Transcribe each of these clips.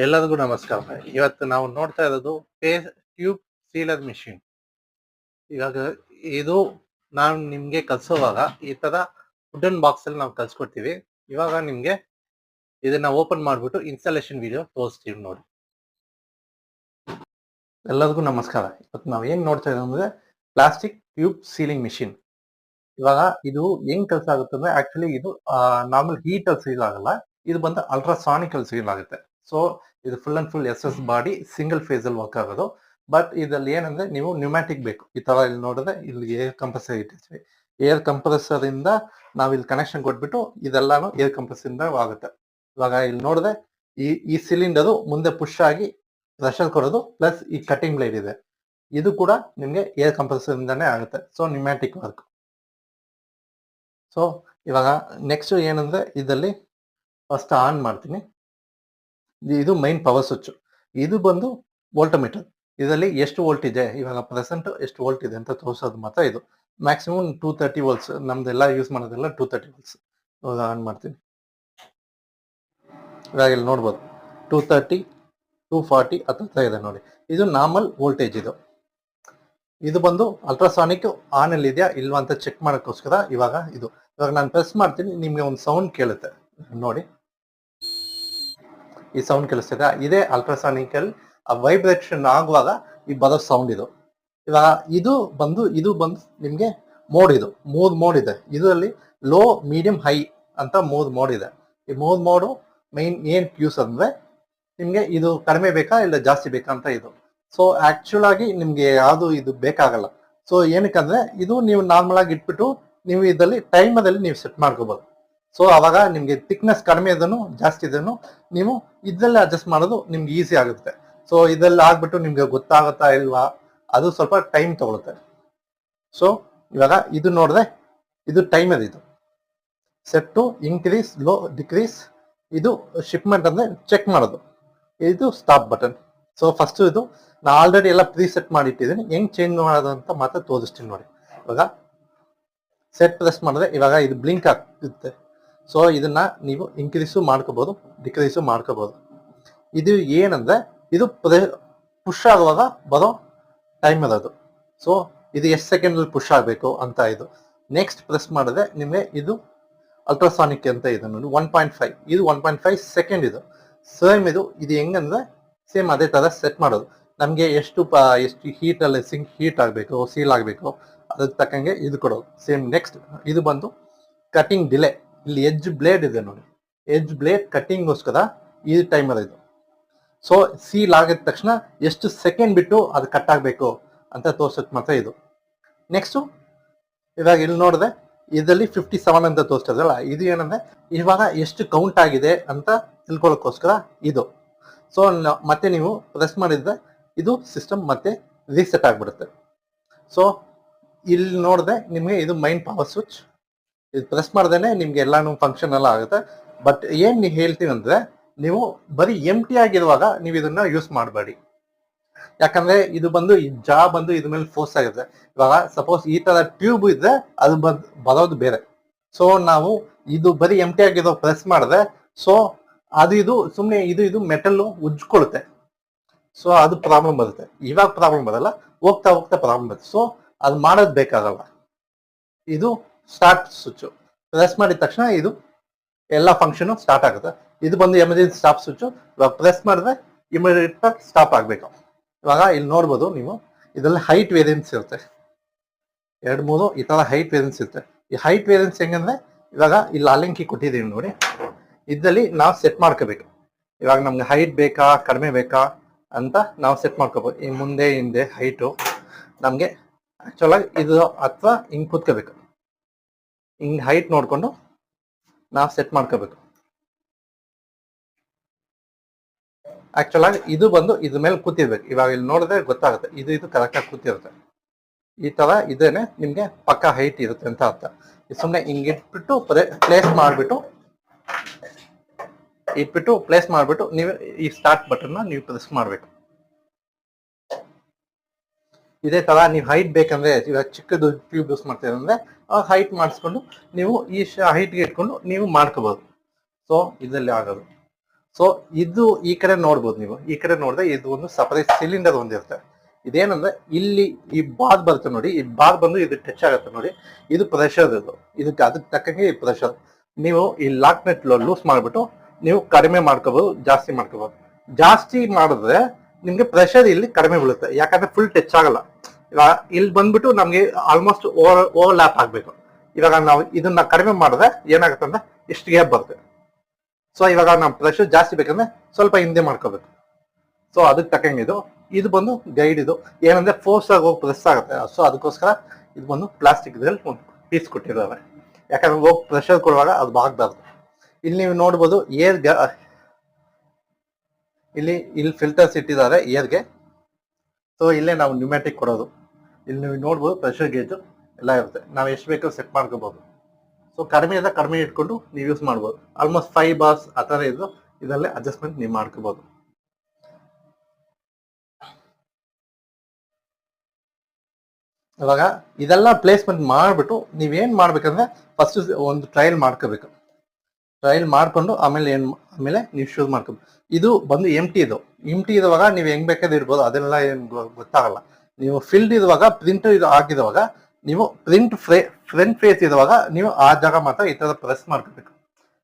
ಎಲ್ಲರಿಗೂ ನಮಸ್ಕಾರ. ಇವತ್ತು ನಾವು ನೋಡ್ತಾ ಇರೋದು ಟ್ಯೂಬ್ ಸೀಲರ್ ಮಿಷಿನ್. ಇವಾಗ ಇದು ನಾನು ನಿಮ್ಗೆ ಕಲ್ಸೋವಾಗ ಈ ತರ ವುಡನ್ ಬಾಕ್ಸ್ ಅಲ್ಲಿ ನಾವು ಕಲ್ಸ್ಕೊಡ್ತೀವಿ. ಇವಾಗ ನಿಮ್ಗೆ ಇದನ್ನ ಓಪನ್ ಮಾಡ್ಬಿಟ್ಟು ಇನ್ಸ್ಟಾಲೇಷನ್ ವಿಡಿಯೋ ತೋರಿಸ್ತೀವಿ ನೋಡಿ. ಎಲ್ಲರಿಗೂ ನಮಸ್ಕಾರ. ಇವತ್ತು ನಾವು ಏನ್ ನೋಡ್ತಾ ಇರೋದು ಅಂದ್ರೆ ಪ್ಲಾಸ್ಟಿಕ್ ಟ್ಯೂಬ್ ಸೀಲಿಂಗ್ ಮಿಷಿನ್. ಇವಾಗ ಇದು ಹೆಂಗ್ ಕೆಲಸ ಆಗುತ್ತೆ ಅಂದ್ರೆ ಆಕ್ಚುಲಿ ಇದು ನಾರ್ಮಲ್ ಹೀಟ್ ಅಲ್ಲಿ ಸೀಲ್ ಆಗಲ್ಲ. ಇದು ಬಂದು ಅಲ್ಟ್ರಾಸಾನಿಕ್ ಅಲ್ಲಿ ಸೀಲ್ ಆಗುತ್ತೆ. ಸೊ ಇದು full and full S body single phase ಅಲ್ಲಿ ವರ್ಕ್ ಆಗೋದು. ಬಟ್ ಇದ್ರಲ್ಲಿ ಏನಂದ್ರೆ ನೀವು ನ್ಯೂಮ್ಯಾಟಿಕ್ ಬೇಕು. ಈ ತರ ಇಲ್ಲಿ ನೋಡಿದ್ರೆ ಇಲ್ಲಿ ಏರ್ ಕಂಪ್ರೆಸರ್ ಇಟ್ಟಿರ್ತೀವಿ. ಏರ್ ಕಂಪ್ರೆಸರ್ ಇಂದ ನಾವ್ ಇಲ್ಲಿ ಕನೆಕ್ಷನ್ ಕೊಟ್ಬಿಟ್ಟು ಇದೆಲ್ಲಾನು ಏರ್ ಕಂಪ್ರೆಸರ್ ಇಂದ ಆಗುತ್ತೆ. ಇವಾಗ ಇಲ್ಲಿ ನೋಡಿದ್ರೆ ಈ ಸಿಲಿಂಡರ್ ಮುಂದೆ ಪುಷ್ ಆಗಿ ಪ್ರೆಷರ್ ಕೊಡೋದು ಪ್ಲಸ್ ಈ ಕಟಿಂಗ್ ಬ್ಲೇಡ್ ಇದೆ. ಇದು ಕೂಡ ನಿಮ್ಗೆ ಏರ್ ಕಂಪ್ರೆಸರ್ ಇಂದಾನೇ ಆಗುತ್ತೆ. So pneumatic work. ಸೊ ಇವಾಗ ನೆಕ್ಸ್ಟ್ ಏನಂದ್ರೆ ಇದರಲ್ಲಿ ಫಸ್ಟ್ ಆನ್ ಮಾಡ್ತೀನಿ. ಇದು ಮೈನ್ ಪವರ್ ಸ್ವಿಚ್. ಇದು ಬಂದು ವೋಲ್ಟಮೀಟರ್. ಇದರಲ್ಲಿ ಎಷ್ಟು ವೋಲ್ಟ್ ಇದೆ, ಇವಾಗ ಪ್ರೆಸೆಂಟ್ ಎಷ್ಟು ವೋಲ್ಟ್ ಇದೆ ಅಂತ ತೋರಿಸೋದು ಮಾತ್ರ ಇದು. Maximum 230 volts. ನಮ್ದೆಲ್ಲ ಯೂಸ್ ಮಾಡೋದೆಲ್ಲ 230 ವೋಲ್ಟ್ಸ್. ಇವಾಗ ಆನ್ ಮಾಡ್ತೀನಿ. ಇವಾಗ ಇಲ್ಲಿ ನೋಡ್ಬೋದು 230, 240 ಹತ್ರ ಇದೆ ನೋಡಿ. ಇದು ನಾರ್ಮಲ್ ವೋಲ್ಟೇಜ್. ಇದು ಬಂದು ಅಲ್ಟ್ರಾಸಾನಿಕ್ ಆನ್ ಅಲ್ಲಿ ಇದೆಯಾ ಇಲ್ವಾ ಅಂತ ಚೆಕ್ ಮಾಡೋಕ್ಕೋಸ್ಕರ ಇವಾಗ ನಾನು ಪ್ರೆಸ್ ಮಾಡ್ತೀನಿ. ನಿಮ್ಗೆ ಒಂದು ಸೌಂಡ್ ಕೇಳುತ್ತೆ ನೋಡಿ. ಈ ಸೌಂಡ್ ಕೇಳಿಸ್ತಿದೆ. ಇದೇ ಅಲ್ಟ್ರಾಸಾನಿಕ್ ಅಲ್ಲಿ ವೈಬ್ರೇಷನ್ ಆಗುವಾಗ ಈ ಬರೋ ಸೌಂಡ್ ಇದು. ಇವಾಗ ಇದು ಬಂದು ನಿಮ್ಗೆ ಮೋಡ್. ಇದು 3 ಮೋಡ್ ಇದೆ. ಇದರಲ್ಲಿ ಲೋ, ಮೀಡಿಯಂ, ಹೈ ಅಂತ 3 ಮೋಡ್ ಇದೆ. ಈ 3 ಮೋಡು ಮೈನ್ ಏನ್ ಯೂಸ್ ಅಂದ್ರೆ ನಿಮ್ಗೆ ಇದು ಕಡಿಮೆ ಬೇಕಾ ಇಲ್ಲ ಜಾಸ್ತಿ ಬೇಕಾ ಅಂತ ಇದು. ಸೊ ಆಕ್ಚುಲ್ ಆಗಿ ನಿಮ್ಗೆ ಯಾವ್ದು ಇದು ಬೇಕಾಗಲ್ಲ. ಸೊ ಏನಕ್ಕಂದ್ರೆ ಇದು ನೀವು ನಾರ್ಮಲ್ ಆಗಿ ಇಟ್ಬಿಟ್ಟು ನೀವು ಇದರಲ್ಲಿ ಟೈಮಲ್ಲಿ ನೀವು ಸೆಟ್ ಮಾಡ್ಕೋಬಹುದು. ಸೊ ಅವಾಗ ನಿಮ್ಗೆ ಥಿಕ್ನೆಸ್ ಕಡಿಮೆ ಇದನ್ನು ಜಾಸ್ತಿ ಇದನ್ನು ನೀವು ಇದ್ರಲ್ಲಿ ಅಡ್ಜಸ್ಟ್ ಮಾಡೋದು ನಿಮ್ಗೆ ಈಸಿ ಆಗುತ್ತೆ. ಸೊ ಇದೆಲ್ಲ ಆಗ್ಬಿಟ್ಟು ನಿಮ್ಗೆ ಗೊತ್ತಾಗುತ್ತಾ ಇಲ್ವಾ ಅದು ಸ್ವಲ್ಪ ಟೈಮ್ ತಗೊಳುತ್ತೆ. ಸೊ ಇವಾಗ ಇದು ನೋಡಿದ್ರೆ ಇದು ಟೈಮರ್. ಇದು set to increase, low, decrease. ಇದು ಶಿಪ್ಮೆಂಟ್ ಅಂದ್ರೆ ಚೆಕ್ ಮಾಡೋದು. ಇದು ಸ್ಟಾಪ್ ಬಟನ್. ಸೊ ಫಸ್ಟ್ ಇದು ನಾ ಆಲ್ರೆಡಿ ಎಲ್ಲ ಪ್ರೀ ಸೆಟ್ ಮಾಡಿಟ್ಟಿದ್ದೀನಿ. ಹೆಂಗ್ ಚೇಂಜ್ ಮಾಡೋದು ಅಂತ ಮಾತ್ರ ತೋರಿಸ್ತೀನಿ ನೋಡಿ. ಇವಾಗ ಸೆಟ್ ಪ್ರೆಸ್ ಮಾಡಿದ್ರೆ ಇವಾಗ ಇದು ಬ್ಲಿಂಕ್ ಆಗುತ್ತೆ. ಸೊ ಇದನ್ನ ನೀವು ಇನ್ಕ್ರೀಸು ಮಾಡ್ಕೋಬಹುದು, ಡಿಕ್ರೀಸು ಮಾಡ್ಕೋಬಹುದು. ಇದು ಏನಂದ್ರೆ ಇದು ಪುಷ್ ಆಗುವಾಗ ಬರೋ ಟೈಮ್ ಅದು. ಸೊ ಇದು ಎಷ್ಟು ಸೆಕೆಂಡ್ ಅಲ್ಲಿ ಪುಷ್ ಆಗಬೇಕು ಅಂತ ಇದು. ನೆಕ್ಸ್ಟ್ ಪ್ರೆಸ್ ಮಾಡಿದ್ರೆ ನಿಮಗೆ ಇದು ಅಲ್ಟ್ರಾಸಾನಿಕ್ ಅಂತ ಇದೆ ನೋಡಿ. 1.5 ಇದು 1.5 ಸೆಕೆಂಡ್ ಇದು. ಸೇಮ್ ಇದು ಹೆಂಗಂದ್ರೆ ಸೇಮ್ ಅದೇ ತರ ಸೆಟ್ ಮಾಡೋದು. ನಮ್ಗೆ ಎಷ್ಟು ಹೀಟ್ ಅಲ್ಲಿ ಸಿಂಕ್ ಹೀಟ್ ಆಗಬೇಕು, ಸೀಲ್ ಆಗಬೇಕು ಅದಕ್ಕೆ ತಕ್ಕಂಗೆ ಇದು ಕೊಡೋದು ಸೇಮ್. ನೆಕ್ಸ್ಟ್ ಇದು ಬಂದು ಕಟಿಂಗ್ ಡಿಲೇ. ಇಲ್ಲಿ ಎಡ್ಜ್ ಬ್ಲೇಡ್ ಇದೆ ನೋಡಿ. ಎಡ್ಜ್ ಬ್ಲೇಡ್ ಕಟಿಂಗ್ಗೋಸ್ಕರ ಈ ಟೈಮರ್ ಇದು. ಸೊ ಸೀಲ್ ಆಗಿದ ತಕ್ಷಣ ಎಷ್ಟು ಸೆಕೆಂಡ್ ಬಿಟ್ಟು ಅದು ಕಟ್ ಆಗಬೇಕು ಅಂತ ತೋರ್ಸಕ್ ಮಾತ್ರ ಇದು. ನೆಕ್ಸ್ಟ್ ಇವಾಗ ಇಲ್ಲಿ ನೋಡಿದ್ರೆ ಇದರಲ್ಲಿ 57 ಅಂತ ತೋರಿಸ್ತದಲ್ಲ, ಇದು ಏನಂದ್ರೆ ಇವಾಗ ಎಷ್ಟು ಕೌಂಟ್ ಆಗಿದೆ ಅಂತ ತಿಳ್ಕೊಳ್ಳೋಕ್ಕೋಸ್ಕರ ಇದು. ಸೊ ಮತ್ತೆ ನೀವು ಪ್ರೆಸ್ ಮಾಡಿದ್ರೆ ಇದು ಸಿಸ್ಟಮ್ ಮತ್ತೆ ರೀಸೆಟ್ ಆಗ್ಬಿಡುತ್ತೆ. ಸೊ ಇಲ್ಲಿ ನೋಡಿದ್ರೆ ನಿಮ್ಗೆ ಇದು ಮೈನ್ ಪವರ್ ಸ್ವಿಚ್. ಇದು ಪ್ರೆಸ್ ಮಾಡ್ದೇನೆ ನಿಮ್ಗೆ ಎಲ್ಲಾನು ಫಂಕ್ಷನ್ ಎಲ್ಲ ಆಗುತ್ತೆ. ಬಟ್ ಏನ್ ನೀವು ಹೇಳ್ತೀವಿ ಅಂದ್ರೆ ನೀವು ಬರೀ ಎಂಟಿ ಆಗಿರುವಾಗ ನೀವು ಇದನ್ನ ಯೂಸ್ ಮಾಡಬೇಡಿ. ಯಾಕಂದ್ರೆ ಇದು ಬಂದು ಬಂದು ಇದ್ರ ಮೇಲೆ ಫೋರ್ಸ್ ಆಗುತ್ತೆ. ಇವಾಗ ಸಪೋಸ್ ಈ ತರ ಟ್ಯೂಬ್ ಇದ್ರೆ ಅದು ಬರೋದು ಬೇರೆ. ಸೊ ನಾವು ಇದು ಬರೀ ಎಂಟಿ ಆಗಿರೋ ಪ್ರೆಸ್ ಮಾಡಿದ್ರೆ ಸೊ ಇದು ಸುಮ್ಮನೆ ಇದು ಮೆಟಲ್ ಉಜ್ಕೊಳುತ್ತೆ. ಸೊ ಅದು ಪ್ರಾಬ್ಲಮ್ ಬರುತ್ತೆ. ಇವಾಗ ಪ್ರಾಬ್ಲಮ್ ಬರಲ್ಲ, ಹೋಗ್ತಾ ಹೋಗ್ತಾ ಪ್ರಾಬ್ಲಮ್ ಬರುತ್ತೆ. ಸೊ ಅದು ಮಾಡೋದು ಬೇಕಾಗಲ್ಲ. ಇದು ಸ್ಟಾರ್ಟ್ ಸ್ವಿಚ್. ಪ್ರೆಸ್ ಮಾಡಿದ ತಕ್ಷಣ ಇದು ಎಲ್ಲ ಫಂಕ್ಷನ್ ಸ್ಟಾರ್ಟ್ ಆಗುತ್ತೆ. ಇದು ಬಂದು ಎಮರ್ಜೆನ್ಸಿ ಸ್ಟಾಪ್ ಸ್ವಿಚ್. ಇವಾಗ ಪ್ರೆಸ್ ಮಾಡಿದ್ರೆ ಇಮಿಡಿಯೇಟ್ ಆಗಿ ಸ್ಟಾಪ್ ಆಗ್ಬೇಕು. ಇವಾಗ ಇಲ್ಲಿ ನೋಡ್ಬೋದು ನೀವು ಇದರಲ್ಲಿ ಹೈಟ್ ವೇರಿಯನ್ಸ್ ಇರುತ್ತೆ. 2-3 ಈ ತರ ಹೈಟ್ ವೇರಿಯನ್ಸ್ ಇರುತ್ತೆ. ಈ ಹೈಟ್ ವೇರಿಯನ್ಸ್ ಹೆಂಗಂದ್ರೆ ಇವಾಗ ಇಲ್ಲಿ ಅಲೆಂಕಿ ಕೊಟ್ಟಿದ್ದೀವಿ ನೋಡಿ. ಇದರಲ್ಲಿ ನಾವು ಸೆಟ್ ಮಾಡ್ಕೋಬೇಕು. ಇವಾಗ ನಮ್ಗೆ ಹೈಟ್ ಬೇಕಾ ಕಡಿಮೆ ಬೇಕಾ ಅಂತ ನಾವು ಸೆಟ್ ಮಾಡ್ಕೋಬಹುದು. ಈ ಮುಂದೆ ಹಿಂದೆ ಹೈಟು ನಮ್ಗೆ ಆಕ್ಚುಲ್ ಆಗಿ ಇದು ಅಥವಾ ಹಿಂಗ್ ಕೂತ್ಕೋಬೇಕು. ಹಿಂಗ್ ಹೈಟ್ ನೋಡ್ಕೊಂಡು ನಾವು ಸೆಟ್ ಮಾಡ್ಕೋಬೇಕು. ಆಕ್ಚುಲ್ ಆಗಿ ಇದು ಬಂದು ಇದ್ರ ಮೇಲೆ ಕೂತಿರ್ಬೇಕು. ಇವಾಗ ಇಲ್ಲಿ ನೋಡಿದ್ರೆ ಗೊತ್ತಾಗುತ್ತೆ ಇದು ಕರೆಕ್ಟ್ ಆಗಿ ಕೂತಿರುತ್ತೆ. ಈ ತರ ಇದೇನೆ ನಿಮ್ಗೆ ಪಕ್ಕ ಹೈಟ್ ಇರುತ್ತೆ ಅಂತ ಅರ್ಥ. ಸುಮ್ಮನೆ ಹಿಂಗ್ ಇಟ್ಬಿಟ್ಟು ಪ್ಲೇಸ್ ಮಾಡ್ಬಿಟ್ಟು ನೀವು ಈ ಸ್ಟಾರ್ಟ್ ಬಟನ್ ನೀವು ಪ್ರೆಸ್ ಮಾಡ್ಬೇಕು. ಇದೇ ತರ ನೀವು ಹೈಟ್ ಬೇಕಂದ್ರೆ ಇವಾಗ ಚಿಕ್ಕದು ಟ್ಯೂಬ್ ಯೂಸ್ ಮಾಡ್ತೀರ ಅಂದ್ರೆ ಹೈಟ್ ಮಾಡಿಸ್ಕೊಂಡು ನೀವು ಈ ಹೈಟ್ಗೆ ಇಟ್ಕೊಂಡು ನೀವು ಮಾಡ್ಕೋಬಹುದು. ಸೊ ಇದರಲ್ಲಿ ಆಗೋದು. ಸೊ ಇದು ಈ ಕಡೆ ನೋಡ್ಬೋದು ನೀವು, ಈ ಕಡೆ ನೋಡಿದ್ರೆ ಇದು ಒಂದು ಸಪರೇಟ್ ಸಿಲಿಂಡರ್ ಒಂದಿರುತ್ತೆ. ಇದೇನಂದ್ರೆ ಇಲ್ಲಿ ಈ ಬಾರ್ ಬರುತ್ತೆ ನೋಡಿ, ಈ ಬಾರ್ ಬಂದು ಇದು ಟಚ್ ಆಗುತ್ತೆ ನೋಡಿ, ಇದು ಪ್ರೆಷರ್. ಇದಕ್ಕೆ ಅದಕ್ಕೆ ತಕ್ಕಂಗೆ ಈ ಪ್ರೆಷರ್. ನೀವು ಈ ಲಾಕ್ ನೆಟ್ ಲೂಸ್ ಮಾಡ್ಬಿಟ್ಟು ನೀವು ಕಡಿಮೆ ಮಾಡ್ಕೋಬಹುದು, ಜಾಸ್ತಿ ಮಾಡ್ಕೋಬಹುದು. ಜಾಸ್ತಿ ಮಾಡಿದ್ರೆ ನಿಮ್ಗೆ ಪ್ರೆಷರ್ ಇಲ್ಲಿ ಕಡಿಮೆ ಬೀಳುತ್ತೆ, ಯಾಕಂದ್ರೆ ಫುಲ್ ಟಚ್ ಆಗಲ್ಲ. ಇವಾಗ ಇಲ್ಲಿ ಬಂದ್ಬಿಟ್ಟು ನಮ್ಗೆ ಆಲ್ಮೋಸ್ಟ್ ಓವರ್ ಲ್ಯಾಪ್ ಆಗ್ಬೇಕು. ಇವಾಗ ನಾವು ಇದನ್ನ ಕಡಿಮೆ ಮಾಡಿದ್ರೆ ಏನಾಗುತ್ತೆ ಅಂದ್ರೆ ಇಷ್ಟು ಗ್ಯಾಪ್ ಬರುತ್ತೆ. ಸೊ ಇವಾಗ ನಾವು ಪ್ರೆಷರ್ ಜಾಸ್ತಿ ಬೇಕಂದ್ರೆ ಸ್ವಲ್ಪ ಹಿಂದೆ ಮಾಡ್ಕೋಬೇಕು. ಸೊ ಅದಕ್ಕೆ ತಕ್ಕಂಗೆ ಇದು ಬಂದು ಗೈಡ್. ಇದು ಏನಂದ್ರೆ ಫೋರ್ಸ್ ಆಗಿ ಹೋಗಿ ಪ್ರೆಸ್ ಆಗುತ್ತೆ. ಸೊ ಅದಕ್ಕೋಸ್ಕರ ಇದು ಬಂದು ಪ್ಲಾಸ್ಟಿಕ್ ಇದ್ರಲ್ಲಿ ಒಂದು ಪೀಸ್ ಕೊಟ್ಟಿದ್ದಾರೆ, ಯಾಕಂದ್ರೆ ಹೋಗಿ ಪ್ರೆಷರ್ ಕೊಡುವಾಗ ಅದು ಬಾಗಬಾರ್ದು. ಇಲ್ಲಿ ನೀವು ನೋಡ್ಬೋದು ಇಲ್ಲಿ ಫಿಲ್ಟರ್ಸ್ ಇಟ್ಟಿದ್ದಾರೆ ಏರ್ಗೆ. ಸೊ ಇಲ್ಲೇ ನಾವು ನ್ಯೂಮ್ಯಾಟಿಕ್ ಕೊಡೋದು. ಇಲ್ಲಿ ನೀವು ನೋಡ್ಬೋದು ಪ್ರೆಷರ್ ಗೇಜು ಎಲ್ಲ ಇರುತ್ತೆ, ನಾವು ಎಷ್ಟು ಬೇಕೋ ಸೆಟ್ ಮಾಡ್ಕೋಬಹುದು. ಸೊ ಕಡಿಮೆ ಇಟ್ಕೊಂಡು ನೀವು ಯೂಸ್ ಮಾಡ್ಬೋದು. ಆಲ್ಮೋಸ್ಟ್ 5 bars ಆ ಥರ ಇದರಲ್ಲೇ ಅಡ್ಜಸ್ಟ್ಮೆಂಟ್ ನೀವು ಮಾಡ್ಕೋಬಹುದು. ಇವಾಗ ಇದೆಲ್ಲ ಪ್ಲೇಸ್ಮೆಂಟ್ ಮಾಡಿಬಿಟ್ಟು ನೀವೇನ್ ಮಾಡ್ಬೇಕಂದ್ರೆ ಫಸ್ಟ್ ಒಂದು ಟ್ರಯಲ್ ಮಾಡ್ಕೋಬೇಕು. ಟ್ರಯಲ್ ಮಾಡ್ಕೊಂಡು ಆಮೇಲೆ ನೀವು ಶೂಸ್ ಮಾಡ್ಕೋಬೇಕು. ಇದು ಬಂದು ಎಂಟಿ ಇರುವಾಗ ನೀವು ಹೆಂಗ್ ಬೇಕಾದ್ರೆ ಇರ್ಬೋದು, ಅದೆಲ್ಲ ಏನ್ ಗೊತ್ತಾಗಲ್ಲ. ನೀವು ಫಿಲ್ಡ್ ಇರುವಾಗ ಪ್ರಿಂಟ್ ಆಗಿರುವಾಗ ನೀವು ಫ್ರಂಟ್ ಫೇಸ್ ಇರುವಾಗ ನೀವು ಆ ಜಾಗ ಮಾತ್ರ ಈ ತರ ಪ್ರೆಸ್ ಮಾಡ್ಕೋಬೇಕು.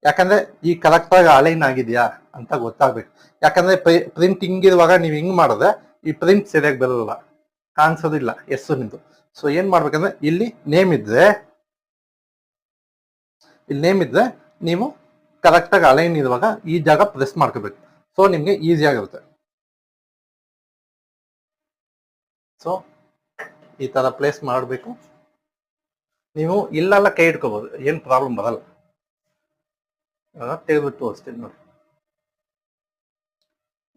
ಯಾಕಂದ್ರೆ ಈ ಕರೆಕ್ಟ್ ಆಗಿ ಅಲೈನ್ ಆಗಿದ್ಯಾ ಅಂತ ಗೊತ್ತಾಗ್ಬೇಕು. ಯಾಕಂದ್ರೆ ಪ್ರಿಂಟ್ ಹಿಂಗಿರುವಾಗ ನೀವು ಹಿಂಗ್ ಮಾಡಿದ್ರೆ ಈ ಪ್ರಿಂಟ್ ಸರಿಯಾಗಿ ಬರಲ್ಲ, ಕಾಣಿಸೋದಿಲ್ಲ ಎಸ್ಸು ನಿಂತು. ಸೊ ಏನ್ ಮಾಡ್ಬೇಕಂದ್ರೆ ಇಲ್ಲಿ ನೇಮ್ ಇದ್ರೆ ನೀವು ಕರೆಕ್ಟ್ ಆಗಿ ಅಲೈನ್ ಇರುವಾಗ ಈ ಜಾಗ ಪ್ರೆಸ್ ಮಾಡ್ಕೋಬೇಕು. ಸೊ ನಿಮ್ಗೆ ಈಸಿ ಆಗಿರುತ್ತೆ. ಸೊ ಈ ತರ ಪ್ಲೇಸ್ ಮಾಡಬೇಕು. ನೀವು ಇಲ್ಲೆಲ್ಲ ಕೈ ಇಟ್ಕೋಬಹುದು, ಏನ್ ಪ್ರಾಬ್ಲಮ್ ಬರಲ್ಲ. ತೆಗೆದ್ಬಿಟ್ಟು ತೋರಿಸ್ತೀನಿ ನೋಡಿ.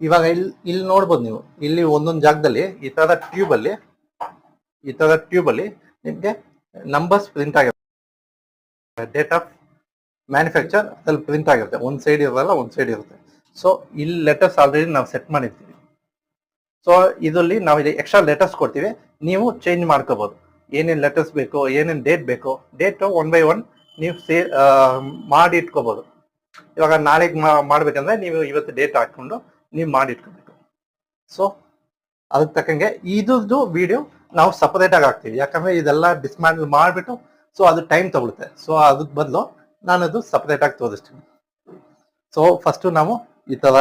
ಇವಾಗ ಇಲ್ಲಿ ನೋಡ್ಬೋದು ನೀವು, ಇಲ್ಲಿ ಒಂದೊಂದು ಜಾಗದಲ್ಲಿ ಈ ತರ ಟ್ಯೂಬ್ ಅಲ್ಲಿ ನಿಮ್ಗೆ ನಂಬರ್ಸ್ ಪ್ರಿಂಟ್ ಆಗಿರುತ್ತೆ, ಡೇಟ್ ಆಫ್ ಮ್ಯಾನುಫ್ಯಾಕ್ಚರ್ ಅದ್ರಲ್ಲಿ ಪ್ರಿಂಟ್ ಆಗಿರುತ್ತೆ. ಒಂದ್ ಸೈಡ್ ಇರಲ್ಲ, ಒಂದ್ ಸೈಡ್ ಇರುತ್ತೆ. ಸೊ ಇಲ್ಲಿ ಲೆಟರ್ಸ್ ಆಲ್ರೆಡಿ ನಾವು ಸೆಟ್ ಮಾಡಿರ್ತೀವಿ. ಸೊ ಇದರಲ್ಲಿ ನಾವು ಎಕ್ಸ್ಟ್ರಾ ಲೆಟರ್ಸ್ ಕೊಡ್ತೀವಿ, ನೀವು ಚೇಂಜ್ ಮಾಡ್ಕೋಬಹುದು. ಏನೇನ್ ಲೆಟರ್ಸ್ ಬೇಕೋ, ಏನೇನ್ ಡೇಟ್ ಬೇಕೋ, ಡೇಟ್ 1 by 1 ನೀವು ಮಾಡಿ ಇಟ್ಕೋಬಹುದು. ಇವಾಗ ನಾಳೆಗೆ ಮಾಡ್ಬೇಕಂದ್ರೆ ನೀವು ಇವತ್ತು ಡೇಟ್ ಹಾಕೊಂಡು ನೀವು ಮಾಡಿ ಇಟ್ಕೋಬೇಕು. ಸೊ ಅದಕ್ಕೆ ತಕ್ಕಂಗೆ ಇದ್ರದ್ದು ವಿಡಿಯೋ ನಾವು ಸಪರೇಟ್ ಆಗಿ ಹಾಕ್ತೀವಿ, ಯಾಕಂದ್ರೆ ಇದೆಲ್ಲ ಡಿಸ್ಮ್ಯಾಂಟಲ್ ಮಾಡಿಬಿಟ್ಟು ಸೊ ಅದು ಟೈಮ್ ತಗೊಳುತ್ತೆ. ಸೊ ಅದಕ್ಕೆ ಬದಲು ನಾನು ಅದು ಸಪರೇಟ್ ಆಗಿ ತೋರಿಸ್ತೀನಿ. ಸೊ ಫಸ್ಟ್ ನಾವು ಈ ತರ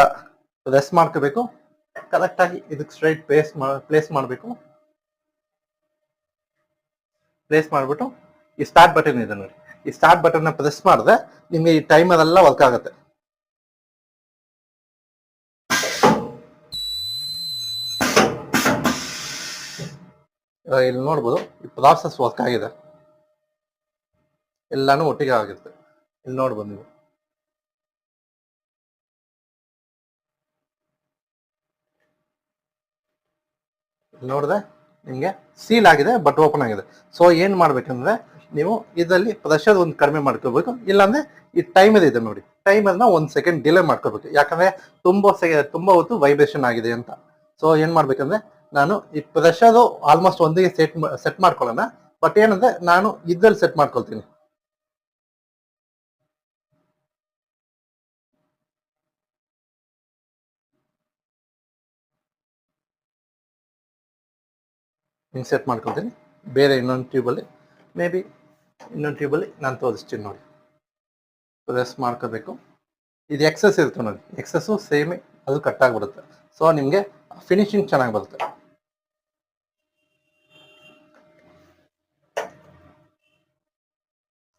ಪ್ರೆಸ್ ಮಾಡ್ಕೋಬೇಕು, ಕರೆಕ್ಟ್ ಆಗಿ ಇದಕ್ಕೆ ಸ್ಟ್ರೈಟ್ ಪ್ಲೇಸ್ ಮಾಡಬೇಕು. ಪ್ಲೇಸ್ ಮಾಡಿಬಿಟ್ಟು ಈ ಸ್ಟಾರ್ಟ್ ಬಟನ್ ಇದೆ ನೋಡಿ, ಈ ಸ್ಟಾರ್ಟ್ ಬಟನ್ ಪ್ರೆಸ್ ಮಾಡಿದ್ರೆ ನಿಮ್ಗೆ ಈ ಟೈಮರ್ ಎಲ್ಲ ವರ್ಕ್ ಆಗುತ್ತೆ. ಇಲ್ಲಿ ನೋಡ್ಬೋದು ಈ ಪ್ರಾಸೆಸ್ ವರ್ಕ್ ಆಗಿದೆ, ಎಲ್ಲಾನು ಒಟ್ಟಿಗೆ ಆಗಿರುತ್ತೆ. ಇಲ್ಲಿ ನೋಡ್ಬೋದು ನೀವು. ನೋಡಿದ್ರೆ ನಿಮ್ಗೆ ಸೀಲ್ ಆಗಿದೆ, ಬಟ್ ಓಪನ್ ಆಗಿದೆ. ಸೊ ಏನ್ ಮಾಡ್ಬೇಕಂದ್ರೆ ನೀವು ಇದರಲ್ಲಿ ಪ್ರೆಷರ್ ಒಂದು ಕಡಿಮೆ ಮಾಡ್ಕೋಬೇಕು, ಇಲ್ಲಾಂದ್ರೆ ಈ ಟೈಮರ್ ಇದೆ ನೋಡಿ, ಟೈಮರ್ನ 1 second ಡಿಲೇ ಮಾಡ್ಕೋಬೇಕು. ಯಾಕಂದ್ರೆ ತುಂಬಾ ಹೊತ್ತು ವೈಬ್ರೇಷನ್ ಆಗಿದೆ ಅಂತ. ಸೊ ಏನ್ ಮಾಡ್ಬೇಕಂದ್ರೆ ನಾನು ಈ ಪ್ರೆಷರ್ ಆಲ್ಮೋಸ್ಟ್ ಒಂದಿಗೆ ಸೆಟ್ ಮಾಡ್ಕೊಳ್ಳೋಣ, ಬಟ್ ಏನಂದ್ರೆ ನಾನು ಇದ್ರಲ್ಲಿ ಸೆಟ್ ಮಾಡ್ಕೊಳ್ತೀನಿ. ಹಿಂಗೆ ಸೆಟ್ ಮಾಡ್ಕೊಳ್ತೀನಿ. ಬೇರೆ ಇನ್ನೊಂದು ಟ್ಯೂಬಲ್ಲಿ ನಾನು ತೋರಿಸ್ತೀನಿ ನೋಡಿ. ಪ್ರೆಸ್ ಮಾಡ್ಕೋಬೇಕು. ಇದು ಎಕ್ಸಸ್ ಇರುತ್ತೆ ನೋಡಿ, ಎಕ್ಸಸ್ಸು ಸೇಮ್ ಅದು ಕಟ್ ಆಗಿಬಿಡುತ್ತೆ. ಸೊ ನಿಮಗೆ ಫಿನಿಶಿಂಗ್ ಚೆನ್ನಾಗಿ ಬರುತ್ತೆ.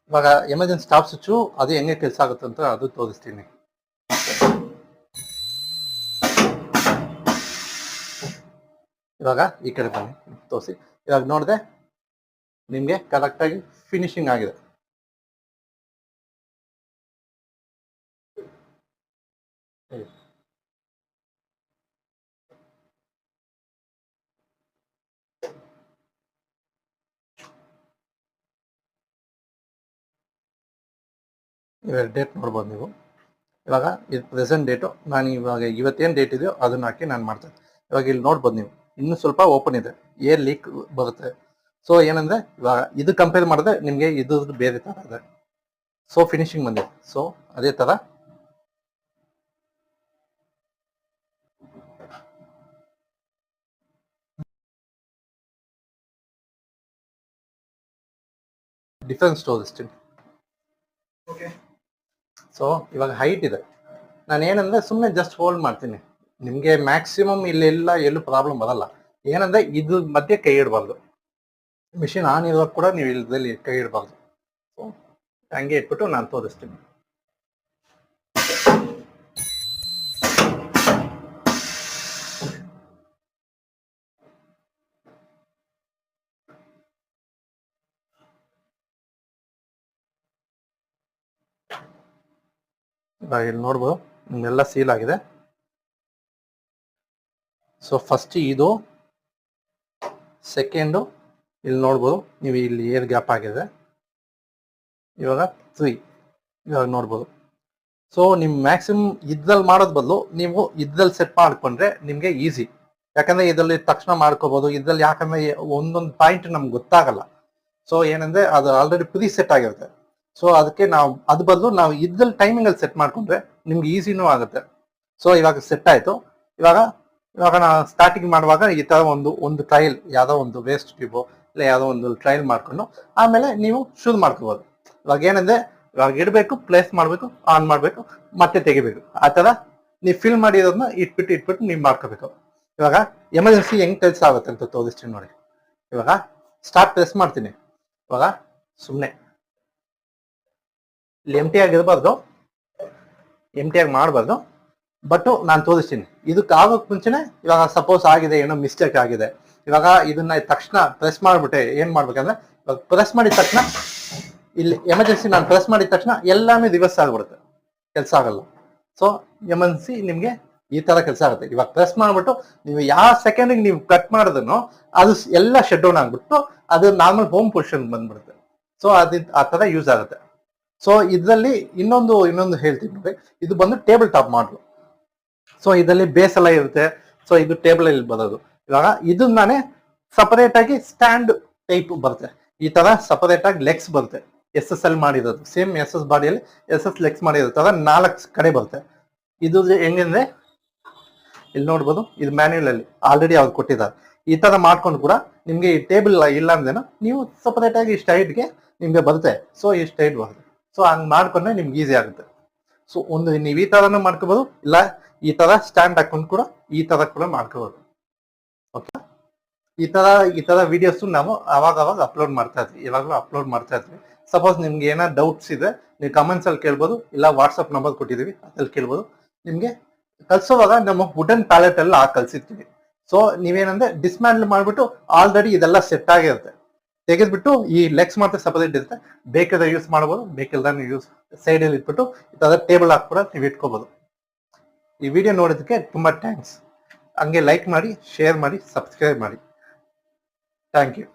ಇವಾಗ ಎಮರ್ಜೆನ್ಸಿ ಸ್ಟಾಪ್ ಸ್ವಿಚ್ಚು ಅದು ಹೆಂಗೆ ಕೆಲಸ ಆಗುತ್ತೆ ಅಂತ ಅದು ತೋರಿಸ್ತೀನಿ. ಇವಾಗ ಈ ಕಡೆ ಬನ್ನಿ ತೋರಿಸಿ. ಇವಾಗ ನೋಡಿದೆ ನಿಮಗೆ ಕರೆಕ್ಟಾಗಿ ಫಿನಿಶಿಂಗ್ ಆಗಿದೆ. ಇವಾಗ ಡೇಟ್ ನೋಡ್ಬೋದು ನೀವು. ಇವಾಗ ಇದು ಪ್ರೆಸೆಂಟ್ ಡೇಟು, ನಾನು ಇವಾಗ ಇವತ್ತೇನು ಡೇಟ್ ಇದೆಯೋ ಅದನ್ನ ಹಾಕಿ ನಾನು ಮಾಡ್ತೇನೆ. ಇವಾಗ ಇಲ್ಲಿ ನೋಡ್ಬೋದು ನೀವು, ಇನ್ನೂ ಸ್ವಲ್ಪ ಓಪನ್ ಇದೆ, ಏರ್ ಲೀಕ್ ಬರುತ್ತೆ. ಸೊ ಏನಂದ್ರೆ ಇವಾಗ ಇದು ಕಂಪೇರ್ ಮಾಡಿದ್ರೆ ನಿಮಗೆ ಇದು ಬೇರೆ ತರ ಇದೆ. ಸೊ ಫಿನಿಶಿಂಗ್ ಬಂದಿದೆ. ಸೊ ಅದೇ ತರ ಡಿಫರೆನ್ಸ್ ತೋರಿಸ್ತೀನಿ. ಓಕೆ, ಸೊ ಇವಾಗ ಹೈಟ್ ಇದೆ. ನಾನು ಏನಂದ್ರೆ ಸುಮ್ಮನೆ ಜಸ್ಟ್ ಹೋಲ್ಡ್ ಮಾಡ್ತೀನಿ. ನಿಮಗೆ ಮ್ಯಾಕ್ಸಿಮಮ್ ಇಲ್ಲೆಲ್ಲ ಎಲ್ಲೂ ಪ್ರಾಬ್ಲಮ್ ಬರಲ್ಲ. ಏನಂದ್ರೆ ಇದು ಮಧ್ಯೆ ಕೈ ಇಡಬಾರ್ದು. ಮಿಷಿನ್ ಆನ್ ಇರುವಾಗ ಕೂಡ ನೀವು ಇಲ್ಲದಲ್ಲಿ ಕೈ ಇಡಬಾರ್ದು. ಸೊ ಹಂಗೆ ಇಟ್ಬಿಟ್ಟು ನಾನು ತೋರಿಸ್ತೀನಿ. ಇಲ್ಲಿ ನೋಡ್ಬೋದು ನಿಮ್ಮೆಲ್ಲ ಸೀಲ್ ಆಗಿದೆ. ಸೊ ಫಸ್ಟ್ ಇದು, ಸೆಕೆಂಡು ಇಲ್ಲಿ ನೋಡ್ಬೋದು ನೀವು, ಇಲ್ಲಿ ಏರ್ ಗ್ಯಾಪ್ ಆಗಿದೆ. ಇವಾಗ 3 ಇವಾಗ ನೋಡ್ಬೋದು. ಸೊ ನಿಮ್ ಮ್ಯಾಕ್ಸಿಮಮ್ ಇದ್ರಲ್ಲಿ ಮಾಡೋದ್ ಬದಲು ನೀವು ಇದ್ರಲ್ಲಿ ಸೆಟ್ ಮಾಡ್ಕೊಂಡ್ರೆ ನಿಮ್ಗೆ ಈಸಿ. ಯಾಕಂದ್ರೆ ಇದರಲ್ಲಿ ತಕ್ಷಣ ಮಾಡ್ಕೋಬಹುದು. ಇದ್ರಲ್ಲಿ ಯಾಕಂದ್ರೆ ಒಂದೊಂದು ಪಾಯಿಂಟ್ ನಮ್ಗೆ ಗೊತ್ತಾಗಲ್ಲ. ಸೊ ಏನಂದ್ರೆ ಅದು ಆಲ್ರೆಡಿ ಪ್ರೀ ಸೆಟ್ ಆಗಿರುತ್ತೆ. ಸೊ ಅದಕ್ಕೆ ನಾವು ಅದ್ ಬದಲು ನಾವು ಇದ್ರಲ್ಲಿ ಟೈಮಿಂಗ್ ಅಲ್ಲಿ ಸೆಟ್ ಮಾಡ್ಕೊಂಡ್ರೆ ನಿಮ್ಗೆ ಈಸಿನೂ ಆಗುತ್ತೆ. ಸೊ ಇವಾಗ ಸೆಟ್ ಆಯ್ತು. ಇವಾಗ ನಾವು ಸ್ಟಾರ್ಟಿಂಗ್ ಮಾಡುವಾಗ ಈ ತರ ಒಂದು ಟ್ರಯಲ್, ಯಾವ್ದೋ ಒಂದು ವೇಸ್ಟ್ ಟ್ಯೂಬ್ ಇಲ್ಲ ಯಾವ್ದೋ ಒಂದು ಟ್ರಯಲ್ ಮಾಡ್ಕೊಂಡು ಆಮೇಲೆ ನೀವು ಶುರು ಮಾಡ್ಕೋಬಹುದು. ಇವಾಗ ಏನಂದ್ರೆ ಇವಾಗ ಇಡಬೇಕು, ಪ್ಲೇಸ್ ಮಾಡಬೇಕು, ಆನ್ ಮಾಡಬೇಕು, ಮತ್ತೆ ತೆಗಿಬೇಕು. ಆ ತರ ನೀವು ಫಿಲ್ ಮಾಡಿರೋದನ್ನ ಇಟ್ಬಿಟ್ಟು ನೀವು ಮಾಡ್ಕೋಬೇಕು. ಇವಾಗ ಎಮರ್ಜೆನ್ಸಿ ಹೆಂಗ್ ಕೆಲಸ ಆಗುತ್ತೆ ಅಂತ ತೋರಿಸ್ತೀನಿ ನೋಡಿ. ಇವಾಗ ಸ್ಟಾರ್ಟ್ ಪ್ರೆಸ್ ಮಾಡ್ತೀನಿ. ಇವಾಗ ಸುಮ್ಮನೆ ಇಲ್ಲಿ ಎಂಟಿ ಆಗಿರ್ಬಾರ್ದು, ಎಂಟಿ ಆಗಿ ಮಾಡಬಾರ್ದು. ಬಟ್ ನಾನು ತೋರಿಸ್ತೀನಿ. ಇದಕ್ಕೆ ಆಗೋಕ್ ಮುಂಚೆನೆ ಇವಾಗ ಸಪೋಸ್ ಆಗಿದೆ, ಏನೋ ಮಿಸ್ಟೇಕ್ ಆಗಿದೆ. ಇವಾಗ ಇದನ್ನ ತಕ್ಷಣ ಪ್ರೆಸ್ ಮಾಡ್ಬಿಟ್ಟೆ ಏನ್ ಮಾಡ್ಬೇಕಂದ್ರೆ, ಇವಾಗ ಪ್ರೆಸ್ ಮಾಡಿದ ತಕ್ಷಣ ಇಲ್ಲಿ ಎಮರ್ಜೆನ್ಸಿ ನಾನು ಪ್ರೆಸ್ ಮಾಡಿದ ತಕ್ಷಣ ಎಲ್ಲಾನು ರಿವರ್ಸ್ ಆಗ್ಬಿಡುತ್ತೆ, ಕೆಲಸ ಆಗಲ್ಲ. ಸೊ ಎಮರ್ಜೆನ್ಸಿ ನಿಮ್ಗೆ ಈ ತರ ಕೆಲಸ ಆಗುತ್ತೆ. ಇವಾಗ ಪ್ರೆಸ್ ಮಾಡ್ಬಿಟ್ಟು ನೀವು ಯಾವ ಸೆಕೆಂಡಿಗೆ ನೀವು ಕಟ್ ಮಾಡಿದ್ರು ಅದು ಎಲ್ಲ ಶಟ್ ಡೌನ್ ಆಗ್ಬಿಟ್ಟು ಅದು ನಾರ್ಮಲ್ ಹೋಮ್ ಪೊಸಿಷನ್ ಬಂದ್ಬಿಡುತ್ತೆ. ಸೊ ಆ ತರ ಯೂಸ್ ಆಗುತ್ತೆ. ಸೊ ಇದರಲ್ಲಿ ಇನ್ನೊಂದು ಹೇಳ್ತೀನಿ ನೋಡಿ. ಇದು ಬಂದು ಟೇಬಲ್ ಟಾಪ್ ಮಾಡಲು. ಸೊ ಇದರಲ್ಲಿ ಬೇಸ್ ಎಲ್ಲ ಇರುತ್ತೆ. ಸೊ ಇದು ಟೇಬಲ್ ಅಲ್ಲಿ ಬರೋದು. ಇವಾಗ ಇದನ್ನಾನೆ ಸಪರೇಟ್ ಆಗಿ ಸ್ಟ್ಯಾಂಡ್ ಟೈಪ್ ಬರುತ್ತೆ. ಈ ತರ ಸಪರೇಟ್ ಆಗಿ ಲೆಗ್ಸ್ ಬರುತ್ತೆ. SSL ಮಾಡಿರೋದು, ಸೇಮ್ SS ಬಾಡಿಯಲ್ಲಿ SS ಲೆಗ್ಸ್ ಮಾಡಿರೋ ತರ 4 ಕಡೆ ಬರುತ್ತೆ. ಇದು ಹೆಂಗಂದ್ರೆ ಇಲ್ಲಿ ನೋಡ್ಬೋದು, ಇದು ಮ್ಯಾನ್ಯುಯಲ್ ಅಲ್ಲಿ ಆಲ್ರೆಡಿ ಅವ್ರು ಕೊಟ್ಟಿದ್ದಾರೆ. ಈ ತರ ಮಾಡ್ಕೊಂಡು ಕೂಡ ನಿಮ್ಗೆ ಈ ಟೇಬಲ್ ಇಲ್ಲ ಅಂದೇನೋ ನೀವು ಸಪರೇಟ್ ಆಗಿ ಸ್ಟೈಡ್ಗೆ ನಿಮ್ಗೆ ಬರುತ್ತೆ. ಸೊ ಈ ಸ್ಟೈಡ್ ಬರುತ್ತೆ. ಸೊ ಹಂಗ್ ಮಾಡ್ಕೊಂಡ್ರೆ ನಿಮ್ಗೆ ಈಸಿ ಆಗುತ್ತೆ. ಸೊ ನೀವು ಈ ತರನು ಮಾಡ್ಕೋಬಹುದು, ಇಲ್ಲ ಈ ತರ ಸ್ಟ್ಯಾಂಡ್ ಹಾಕೊಂಡು ಕೂಡ ಈ ತರ ಕೂಡ ಮಾಡ್ಕೋಬಹುದು. ಓಕೆ, ಈ ತರ ವಿಡಿಯೋಸ್ ನಾವು ಅವಾಗ ಅಪ್ಲೋಡ್ ಮಾಡ್ತಾ ಇದ್ವಿ, ಇವಾಗಲೂ ಅಪ್ಲೋಡ್ ಮಾಡ್ತಾ ಇದ್ವಿ. ಸಪೋಸ್ ನಿಮ್ಗೆ ಏನಾದ್ರು ಡೌಟ್ಸ್ ಇದೆ ನೀವು ಕಮೆಂಟ್ಸ್ ಅಲ್ಲಿ ಕೇಳ್ಬೋದು, ಇಲ್ಲ ವಾಟ್ಸ್ಆಪ್ ನಂಬರ್ ಕೊಟ್ಟಿದೀವಿ ಅದ್ರಲ್ಲಿ ಕೇಳ್ಬೋದು. ನಿಮ್ಗೆ ಕಲ್ಸೋವಾಗ ನಮ್ಮ ವುಡನ್ ಪ್ಯಾಲೆಟ್ ಎಲ್ಲ ಕಲ್ಸಿರ್ತೀವಿ. ಸೊ ನೀವೇನಂದ್ರೆ ಡಿಸ್ಮ್ಯಾಂಡಲ್ ಮಾಡ್ಬಿಟ್ಟು ಆಲ್ರೆಡಿ ಇದೆಲ್ಲ ಸೆಟ್ ಆಗಿರುತ್ತೆ. ತೆಗೆದ್ಬಿಟ್ಟು ಈ ಲೆಗ್ಸ್ ಮಾತ್ರ ಸಪರೇಟ್ ಇರುತ್ತೆ. ಬೇಕಾದ್ರೆ ಯೂಸ್ ಮಾಡ್ಬೋದು, ಬೇಕಿಲ್ದ ಯೂಸ್ ಸೈಡ್ ಅಲ್ಲಿ ಇಟ್ಬಿಟ್ಟು ಈ ತರ ಟೇಬಲ್ ಹಾಕ್ಬಿಡ ನೀವು ಇಟ್ಕೋಬಹುದು. ಈ ವಿಡಿಯೋ ನೋಡೋದಕ್ಕೆ ತುಂಬಾ ಥ್ಯಾಂಕ್ಸ್. ಹಂಗೆ ಲೈಕ್ ಮಾಡಿ, ಶೇರ್ ಮಾಡಿ, ಸಬ್ಸ್ಕ್ರೈಬ್ ಮಾಡಿ. Thank you.